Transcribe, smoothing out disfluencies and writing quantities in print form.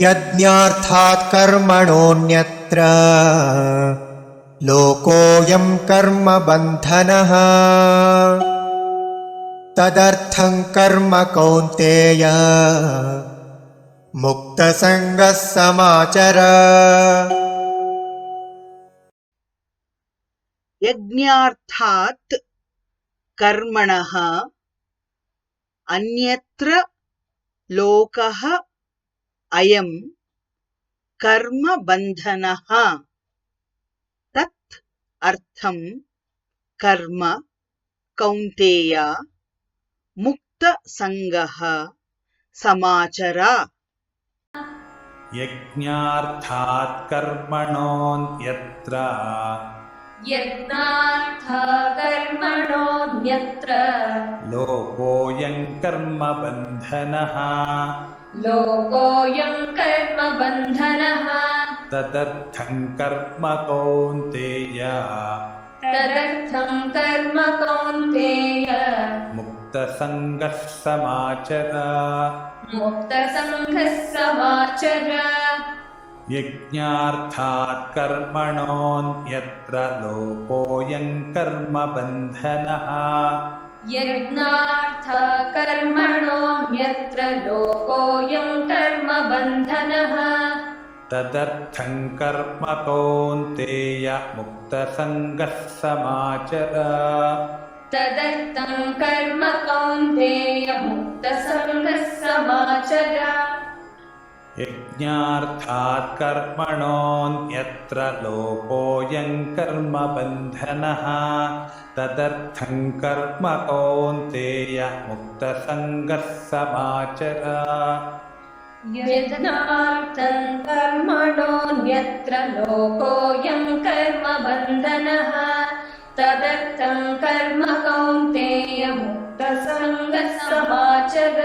यज्ञार्थात् कर्मणोऽन्यत्र लोकोऽयं कर्म बन्धनः तदर्थं कर्म कौन्तेय मुक्तसङ्गः समाचर। यज्ञार्थात् कर्मणः अन्यत्र लोकः अयं कर्म बन्धनः तत् अर्थं कर्म कौन्तेय मुक्तसङ्गः समाचर। यज्ञार्थात् कर्मणोऽन्यत्र लोकोऽयं कर्म बन्धनः तदर्थं कर्म कौन्तेय मुक्तसङ्गः समाचर। यज्ञार्थात् कर्मणोऽन्यत्र लोकोऽयं कर्म बन्धनः तदर्थं कर्म कौन्तेय मुक्तसङ्गः समाचर। यज्ञार्थात् कर्मणोऽन्यत्र लोकोऽयं कर्म बन्धनः तदर्थं कर्म कौन्तेय मुक्तसङ्गः समाचर। तदर्थं कर्म कौन्तेय मुक्तसङ्गः समाचर।